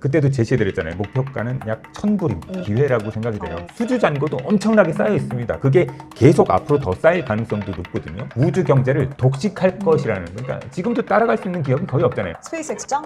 그때도 제시해드렸잖아요. 목표가는 약 1,000불입니다. 기회라고 생각이 돼요. 수주 잔고도 엄청나게 쌓여 있습니다. 그게 계속 앞으로 더 쌓일 가능성도 높거든요. 우주 경제를 독식할 것이라는, 그러니까 지금도 따라갈 수 있는 기업은 거의 없잖아요. 스페이스X장?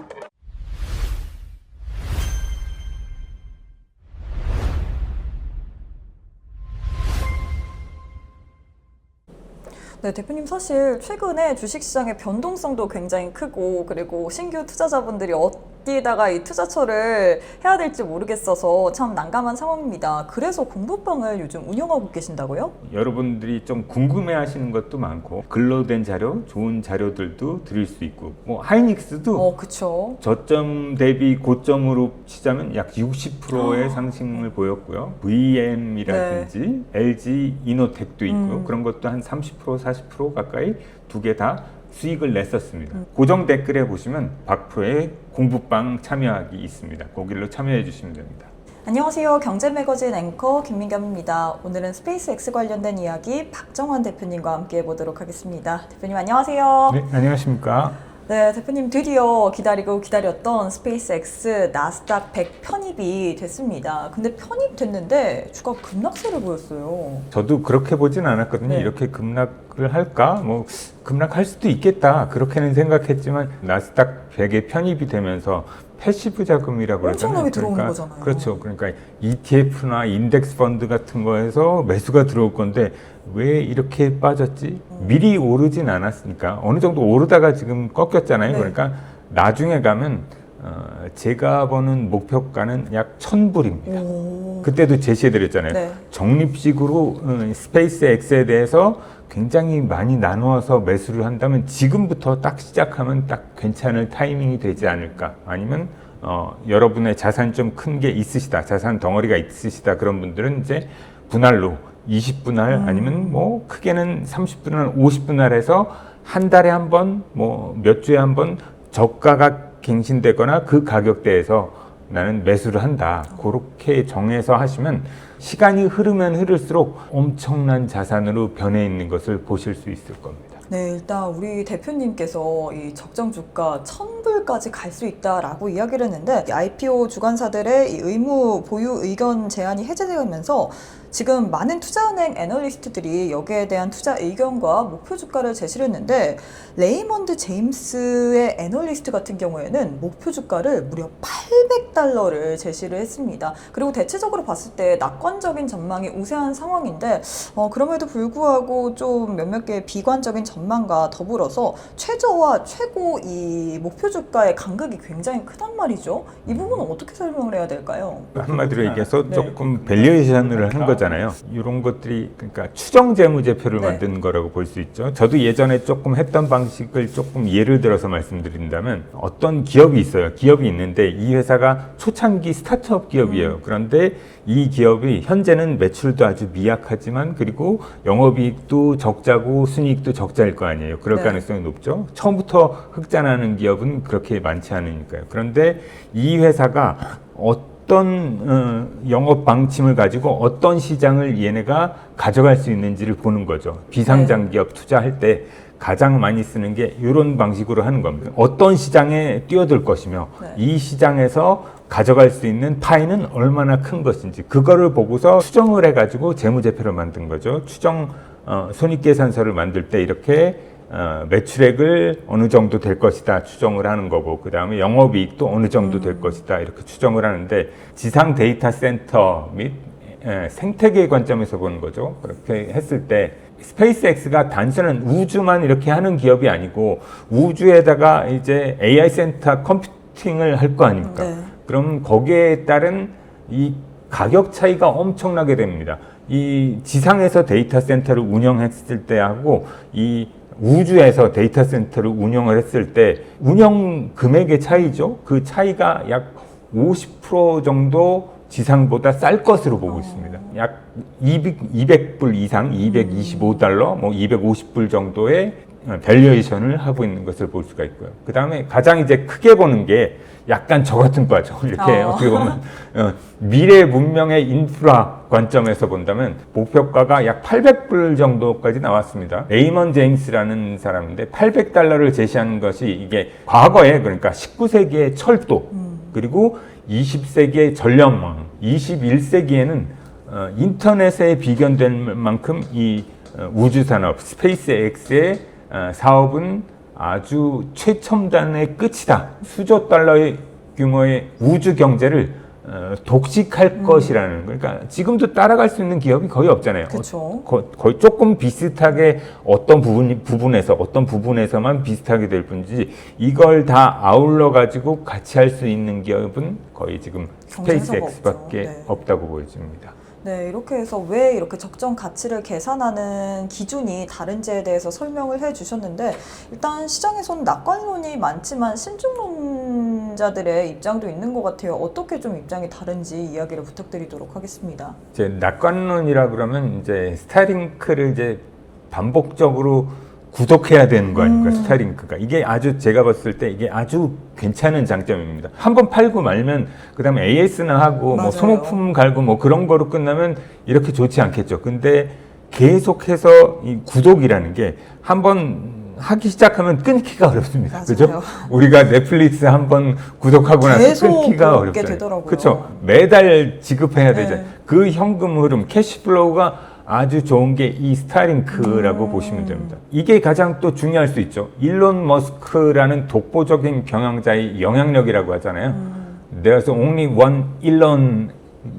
네, 대표님 사실 최근에 주식시장의 변동성도 굉장히 크고 그리고 신규 투자자분들이 어디다가 이 투자처를 해야 될지 모르겠어서 참 난감한 상황입니다. 그래서 공부방을 요즘 운영하고 계신다고요? 여러분들이 좀 궁금해하시는 것도 많고 근로된 자료, 좋은 자료들도 드릴 수 있고 뭐 하이닉스도 그쵸. 저점 대비 고점으로 치자면 약 60%의 상승을 보였고요. VM이라든지 LG 이노텍도 있고요. 그런 것도 한 30%, 40% 가까이 두 개 다 수익을 냈었습니다. 고정 댓글에 보시면 박프로의 공부방 참여하기 있습니다. 거기로 참여해 주시면 됩니다. 안녕하세요. 경제매거진 앵커 김민겸입니다. 오늘은 스페이스X 관련된 이야기 박정환 대표님과 함께 해보도록 하겠습니다. 대표님 안녕하세요. 네, 안녕하십니까. 네, 대표님 드디어 기다리고 기다렸던 스페이스X 나스닥 100 편입이 됐습니다. 근데 편입됐는데 주가 급락세를 보였어요. 저도 그렇게 보진 않았거든요. 네. 이렇게 급락을 할까? 뭐 급락할 수도 있겠다. 그렇게는 생각했지만 나스닥 100에 편입이 되면서 패시브 자금이라고 그러잖아요. 엄청나게 들어오는 거잖아요. 그렇죠. 그러니까 ETF나 인덱스 펀드 같은 거에서 매수가 들어올 건데 왜 이렇게 빠졌지? 미리 오르진 않았으니까 어느 정도 오르다가 지금 꺾였잖아요. 네. 그러니까 나중에 가면 제가 보는 목표가는 약 1,000불입니다. 오. 그때도 제시해드렸잖아요. 네. 적립식으로 스페이스X에 대해서 굉장히 많이 나누어서 매수를 한다면 지금부터 딱 시작하면 딱 괜찮을 타이밍이 되지 않을까. 아니면 여러분의 자산 좀 큰 게 있으시다, 자산 덩어리가 있으시다, 그런 분들은 이제 분할로 20분할 아니면 뭐 크게는 30분할, 50분할 해서 한 달에 한 번, 뭐 몇 주에 한 번 저가가 갱신되거나 그 가격대에서 나는 매수를 한다. 그렇게 정해서 하시면 시간이 흐르면 흐를수록 엄청난 자산으로 변해 있는 것을 보실 수 있을 겁니다. 네, 일단 우리 대표님께서 이 적정 주가 1,000불까지 갈 수 있다라고 이야기를 했는데 IPO 주관사들의 이 의무 보유 의견 제한이 해제되면서 지금 많은 투자은행 애널리스트들이 여기에 대한 투자 의견과 목표 주가를 제시를 했는데 레이먼드 제임스의 애널리스트 같은 경우에는 목표 주가를 무려 $800를 제시를 했습니다. 그리고 대체적으로 봤을 때 낙관적인 전망이 우세한 상황인데 그럼에도 불구하고 좀 몇몇 개의 비관적인 전망과 더불어서 최저와 최고 이 목표 주가의 간극이 굉장히 크단 말이죠. 이 부분은 어떻게 설명을 해야 될까요? 한마디로 얘기해서 네. 조금 밸류에이션을 한 거잖아요. 이런 것들이 그러니까 추정 재무제표를 네. 만드는 거라고 볼 수 있죠. 저도 예전에 조금 했던 방식을 조금 예를 들어서 말씀드린다면 어떤 기업이 있어요. 기업이 있는데 이 회사가 초창기 스타트업 기업이에요. 그런데 이 기업이 현재는 매출도 아주 미약하지만 그리고 영업이익도 적자고 순이익도 적자일 거 아니에요. 그럴 네. 가능성이 높죠. 처음부터 흑자나는 기업은 그렇게 많지 않으니까요. 그런데 이 회사가 어떤 영업 방침을 가지고 어떤 시장을 얘네가 가져갈 수 있는지를 보는 거죠. 비상장 기업 투자할 때 가장 많이 쓰는 게 이런 방식으로 하는 겁니다. 어떤 시장에 뛰어들 것이며 네. 이 시장에서 가져갈 수 있는 파이는 얼마나 큰 것인지 그거를 보고서 추정을 해가지고 재무제표를 만든 거죠. 추정 손익계산서를 만들 때 이렇게 매출액을 어느 정도 될 것이다 추정을 하는 거고 그 다음에 영업이익도 어느 정도 될 것이다 이렇게 추정을 하는데 지상 데이터 센터 및 생태계 관점에서 보는 거죠. 그렇게 했을 때 스페이스X가 단순한 우주만 이렇게 하는 기업이 아니고 우주에다가 이제 AI 센터 컴퓨팅을 할 거 아닙니까? 네. 그럼 거기에 따른 이 가격 차이가 엄청나게 됩니다. 이 지상에서 데이터 센터를 운영했을 때하고 이 우주에서 데이터 센터를 운영을 했을 때 운영 금액의 차이죠. 그 차이가 약 50% 정도 지상보다 쌀 것으로 보고 있습니다. 약 200불 이상, 225달러, 뭐 250불 정도의 밸류에이션을 하고 있는 것을 볼 수가 있고요. 그 다음에 가장 이제 크게 보는 게 약간 저 같은 과죠. 이렇게 어떻게 보면 미래 문명의 인프라 관점에서 본다면 목표가가 약 800불 정도까지 나왔습니다. 레이먼 제임스라는 사람인데 $800를 제시한 것이 이게 과거에 그러니까 19세기의 철도 그리고 20세기의 전력망, 21세기에는 인터넷에 비견될 만큼 이 우주산업, 스페이스X의 사업은 아주 최첨단의 끝이다. 수조 달러의 규모의 우주 경제를 독식할 것이라는, 그러니까 지금도 따라갈 수 있는 기업이 거의 없잖아요. 그쵸. 거의 조금 비슷하게 어떤 부분에서만 비슷하게 될 뿐이지 이걸 다 아울러 가지고 같이 할 수 있는 기업은 거의 지금 경쟁사가 스페이스X밖에 없죠. 네. 없다고 보여집니다. 네, 이렇게 해서 왜 이렇게 적정 가치를 계산하는 기준이 다른지에 대해서 설명을 해주셨는데, 일단 시장에서는 낙관론이 많지만 신중론자들의 입장도 있는 것 같아요. 어떻게 좀 입장이 다른지 이야기를 부탁드리도록 하겠습니다. 이제 낙관론이라 그러면 이제 스타링크를 이제 반복적으로 구독해야 되는 거 아닙니까? 스타링크가 이게 아주 제가 봤을 때 이게 아주 괜찮은 장점입니다. 한번 팔고 말면 그다음에 AS나 하고 맞아요. 뭐 소모품 갈고 뭐 그런 거로 끝나면 이렇게 좋지 않겠죠. 근데 계속해서 이 구독이라는 게 한번 하기 시작하면 끊기가 어렵습니다. 맞아요. 그죠? 우리가 넷플릭스 한번 구독하고 나서 계속 끊기가 보게 어렵잖아요. 되더라고요. 그렇죠. 매달 지급해야 네. 되잖아요. 그 현금 흐름, 캐시플로우가 아주 좋은 게 이 스타링크라고 보시면 됩니다. 이게 가장 또 중요할 수 있죠. 일론 머스크라는 독보적인 경영자의 영향력이라고 하잖아요. There's only one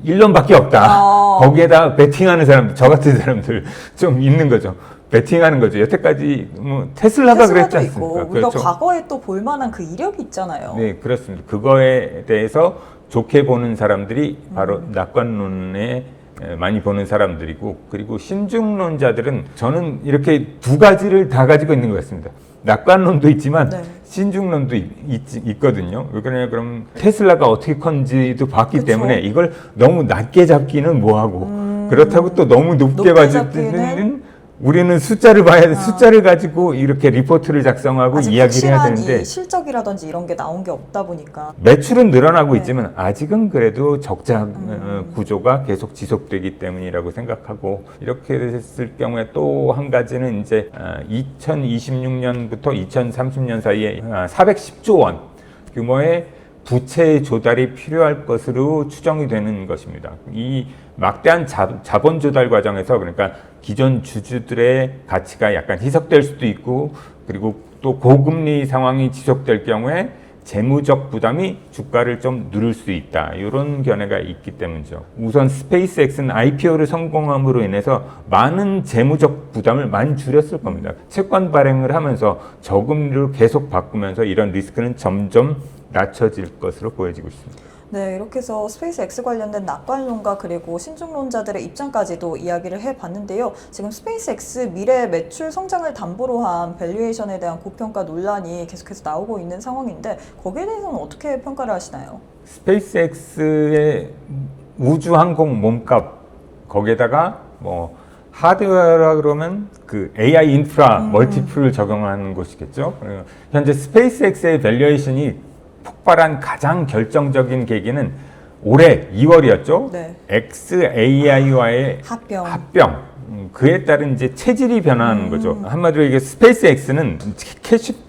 일론밖에 없다. 거기에다 베팅하는 사람들, 저 같은 사람들 좀 있는 거죠. 베팅하는 거죠. 여태까지 뭐 테슬라가 그랬지 테슬라도 않습니까? 있고, 우리가 과거에 또 볼만한 그 이력이 있잖아요. 네, 그렇습니다. 그거에 대해서 좋게 보는 사람들이 바로 낙관론에 많이 보는 사람들이고, 그리고 신중론자들은 저는 이렇게 두 가지를 다 가지고 있는 것 같습니다. 낙관론도 있지만 네. 신중론도 있거든요. 왜 그러냐 그러면 테슬라가 어떻게 컨지도 봤기 그쵸. 때문에 이걸 너무 낮게 잡기는 뭐하고 그렇다고 또 너무 높게 높게 잡기는 잡기는 우리는 숫자를 봐야 돼. 숫자를 가지고 이렇게 리포트를 작성하고 아직 이야기를 해야 확실한 되는데 이 실적이라든지 이런 게 나온 게 없다 보니까. 매출은 늘어나고 네. 있지만 아직은 그래도 적자 구조가 계속 지속되기 때문이라고 생각하고, 이렇게 됐을 경우에 또 한 가지는 이제 2026년부터 2030년 사이에 410조 원 규모의 부채 조달이 필요할 것으로 추정이 되는 것입니다. 이 막대한 자본 조달 과정에서, 그러니까 기존 주주들의 가치가 약간 희석될 수도 있고, 그리고 또 고금리 상황이 지속될 경우에 재무적 부담이 주가를 좀 누를 수 있다. 이런 견해가 있기 때문이죠. 우선 스페이스X는 IPO를 성공함으로 인해서 많은 재무적 부담을 많이 줄였을 겁니다. 채권 발행을 하면서 저금리로 계속 바꾸면서 이런 리스크는 점점 낮춰질 것으로 보여지고 있습니다. 네, 이렇게 해서 스페이스X 관련된 낙관론과 그리고 신중론자들의 입장까지도 이야기를 해봤는데요. 지금 스페이스X 미래 매출 성장을 담보로 한 밸류에이션에 대한 고평가 논란이 계속해서 나오고 있는 상황인데, 거기에 대해서는 어떻게 평가를 하시나요? 스페이스X의 우주항공 몸값, 거기에다가 뭐 하드웨어라 그러면 그 AI 인프라 멀티플을 적용하는 것이겠죠. 현재 스페이스X의 밸류에이션이 폭발한 가장 결정적인 계기는 올해 2월이었죠. 네. xAI와의 합병. 그에 따른 이제 체질이 변화하는 거죠. 한마디로 이게 스페이스X는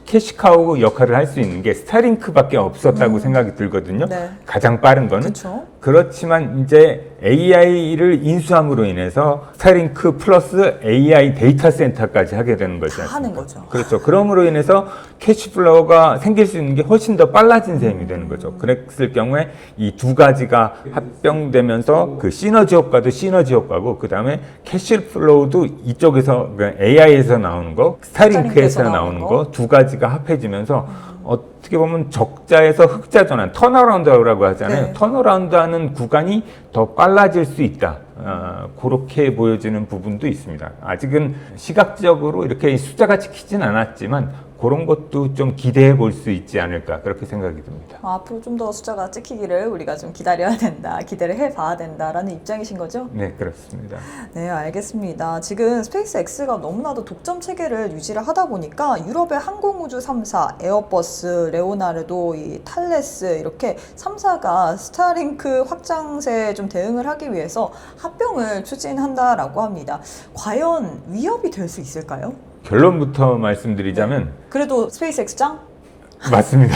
캐시카우 역할을 할 수 있는 게 스타링크밖에 없었다고 생각이 들거든요. 네. 가장 빠른 거는. 그쵸. 그렇지만 이제 AI를 인수함으로 인해서 스타링크 플러스 AI 데이터 센터까지 하게 되는 거죠. 다 하는 거죠. 그렇죠. 그럼으로 인해서 캐시플로우가 생길 수 있는 게 훨씬 더 빨라진 셈이 되는 거죠. 그랬을 경우에 이 두 가지가 합병되면서 그 시너지 효과도 시너지 효과고, 그 다음에 캐시플로우도 이쪽에서 AI에서 나오는 거, 스타링크에서 나오는 거 두 가지가 합해지면서 어떻게 보면 적자에서 흑자 전환, 턴어라운드라고 하잖아요. 네. 턴어라운드하는 구간이 더 빨라질 수 있다. 그렇게 보여지는 부분도 있습니다. 아직은 시각적으로 이렇게 숫자가 찍히진 않았지만 그런 것도 좀 기대해 볼 수 있지 않을까, 그렇게 생각이 듭니다. 앞으로 좀 더 숫자가 찍히기를 우리가 좀 기다려야 된다, 기대를 해봐야 된다라는 입장이신 거죠? 네, 그렇습니다. 네, 알겠습니다. 지금 스페이스X가 너무나도 독점 체계를 유지를 하다 보니까 유럽의 항공우주 3사, 에어버스, 레오나르도, 이 탈레스 이렇게 3사가 스타링크 확장세에 좀 대응을 하기 위해서 합병을 추진한다라고 합니다. 과연 위협이 될 수 있을까요? 결론부터 말씀드리자면 그래도 스페이스X장? 맞습니다.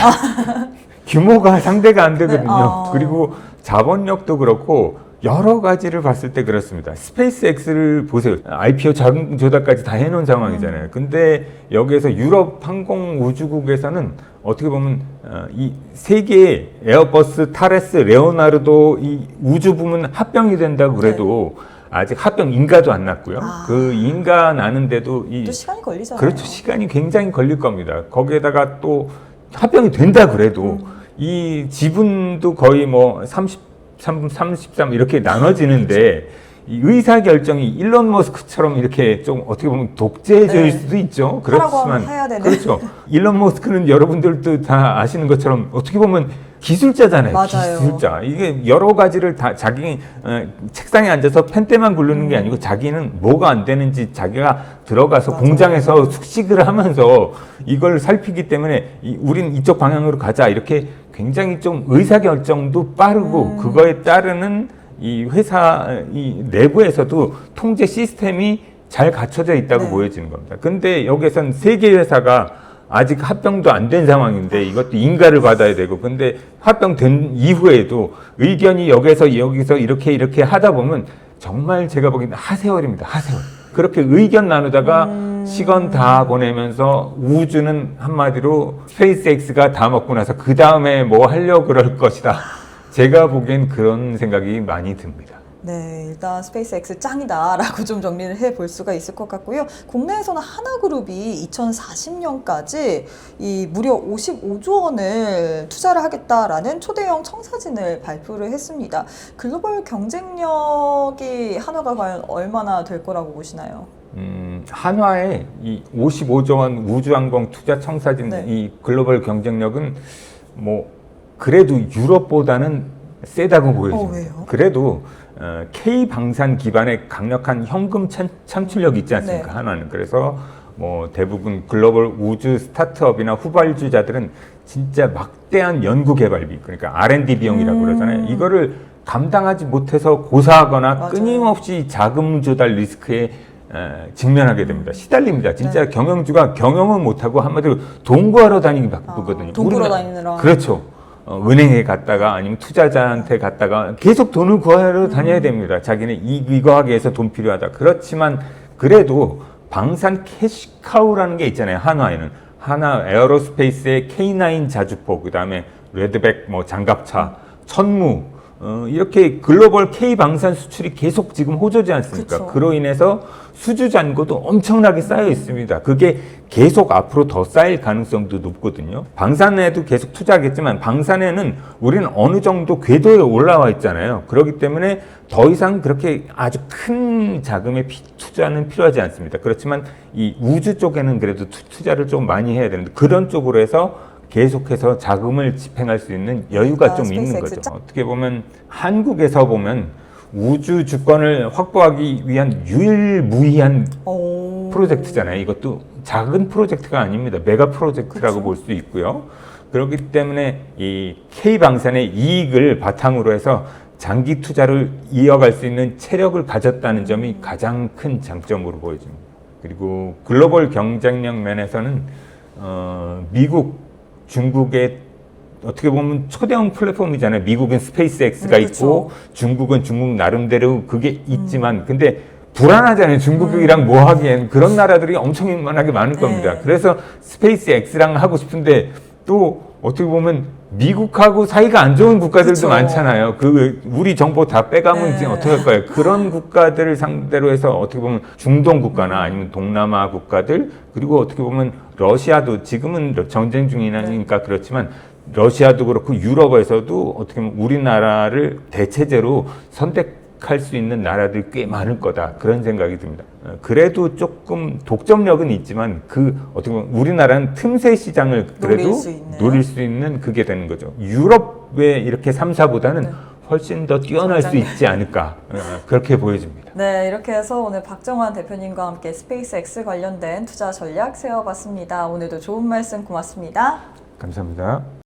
규모가 상대가 안 되거든요. 네, 그리고 자본력도 그렇고 여러 가지를 봤을 때 그렇습니다. 스페이스X를 보세요. IPO 자금 조달까지 다 해놓은 상황이잖아요. 근데 여기에서 유럽 항공우주국에서는 어떻게 보면 이 세 개의 에어버스, 타레스, 레오나르도 이 우주 부문 합병이 된다고 그래도 아직 합병 인가도 안 났고요. 그 인가 나는데도 또 시간이 걸리잖아요. 그렇죠. 시간이 굉장히 걸릴 겁니다. 거기에다가 또 합병이 된다 그래도 이 지분도 거의 뭐 33 이렇게 나눠지는데 이 의사 결정이 일론 머스크처럼 이렇게 좀 어떻게 보면 독재적일 수도 있죠. 하라고 하면 해야 되는. 그렇죠. 일론 머스크는 여러분들도 다 아시는 것처럼 어떻게 보면 기술자잖아요. 맞아요. 기술자. 이게 여러 가지를 다 자기 책상에 앉아서 펜대만 굴르는 게 아니고 자기는 뭐가 안 되는지 자기가 들어가서 맞아요. 공장에서 숙식을 하면서 이걸 살피기 때문에 우린 이쪽 방향으로 가자 이렇게 굉장히 좀 의사결정도 빠르고 그거에 따르는 이 회사 이 내부에서도 통제 시스템이 잘 갖춰져 있다고 보여지는 겁니다. 근데 여기선 세 개 회사가 아직 합병도 안 된 상황인데 이것도 인가를 받아야 되고 근데 합병된 이후에도 의견이 여기서 이렇게 하다 보면 정말 제가 보기에는 하세월입니다. 하세월. 그렇게 의견 나누다가 시간 다 보내면서 우주는 한마디로 스페이스X가 다 먹고 나서 그 다음에 뭐 하려고 그럴 것이다. 제가 보기엔 그런 생각이 많이 듭니다. 네, 일단 스페이스X 짱이다라고 좀 정리를 해볼 수가 있을 것 같고요. 국내에서는 하나그룹이 2040년까지 이 무려 55조 원을 투자를 하겠다라는 초대형 청사진을 발표를 했습니다. 글로벌 경쟁력이 한화가 과연 얼마나 될 거라고 보시나요? 한화의 이 55조 원 우주항공 투자 청사진 이 글로벌 경쟁력은 뭐 그래도 유럽보다는 세다고 보여집니다. 왜요? 그래도 K 방산 기반의 강력한 현금 창출력이 있지 않습니까? 한화는. 그래서 뭐 대부분 글로벌 우주 스타트업이나 후발주자들은 진짜 막대한 연구 개발비, 그러니까 R&D 비용이라고 그러잖아요. 이거를 감당하지 못해서 고사하거나 끊임없이 자금 조달 리스크에 직면하게 됩니다. 시달립니다. 진짜 경영주가 경영은 못하고 한마디로 돈 구하러 다니기 바쁘거든요. 돈 구하러 다니느라. 그렇죠. 은행에 갔다가 아니면 투자자한테 갔다가 계속 돈을 구하러 다녀야 됩니다. 자기는 이거 하기 위해서 돈 필요하다. 그렇지만 그래도 방산 캐시카우라는 게 있잖아요. 한화에는. 한화 에어로스페이스의 K9 자주포, 그 다음에 레드백 뭐 장갑차, 천무, 이렇게 글로벌 K 방산 수출이 계속 지금 호조지 않습니까? 그쵸. 그로 인해서 수주 잔고도 엄청나게 쌓여 있습니다. 그게 계속 앞으로 더 쌓일 가능성도 높거든요. 방산에도 계속 투자하겠지만 방산에는 우리는 어느 정도 궤도에 올라와 있잖아요. 그렇기 때문에 더 이상 그렇게 아주 큰 자금의 투자는 필요하지 않습니다. 그렇지만 이 우주 쪽에는 그래도 투자를 좀 많이 해야 되는데 그런 쪽으로 해서 계속해서 자금을 집행할 수 있는 여유가 좀 있는 거죠. 어떻게 보면 한국에서 보면 우주 주권을 확보하기 위한 유일무이한 프로젝트잖아요. 이것도 작은 프로젝트가 아닙니다. 메가 프로젝트라고 볼 수 있고요. 그렇기 때문에 이 K방산의 이익을 바탕으로 해서 장기 투자를 이어갈 수 있는 체력을 가졌다는 점이 가장 큰 장점으로 보여집니다. 그리고 글로벌 경쟁력 면에서는 미국, 중국의 어떻게 보면 초대형 플랫폼이잖아요. 미국은 스페이스X가 있고 중국은 중국 나름대로 그게 있지만 근데 불안하잖아요. 중국이랑 뭐 하기엔 그런 나라들이 엄청나게 많을 겁니다. 그래서 스페이스X랑 하고 싶은데 또 어떻게 보면 미국하고 사이가 안 좋은 국가들도 많잖아요. 그 우리 정보 다 빼가면 지금 어떻게 할 거예요? 그런 국가들을 상대로 해서 어떻게 보면 중동 국가나 아니면 동남아 국가들 그리고 어떻게 보면 러시아도 지금은 전쟁 중이니까 그렇지만 러시아도 그렇고 유럽에서도 어떻게 보면 우리나라를 대체제로 선택할 수 있는 나라들이 꽤 많을 거다 그런 생각이 듭니다. 그래도 조금 독점력은 있지만 그 어떻게 보면 우리나라는 틈새 시장을 그래도 노릴 수 있는 그게 되는 거죠. 유럽의 이렇게 3사보다는 훨씬 더 뛰어날 수 있지 않을까 그렇게 보여집니다. 네, 이렇게 해서 오늘 박정환 대표님과 함께 스페이스X 관련된 투자 전략 세워봤습니다. 오늘도 좋은 말씀 고맙습니다. 감사합니다.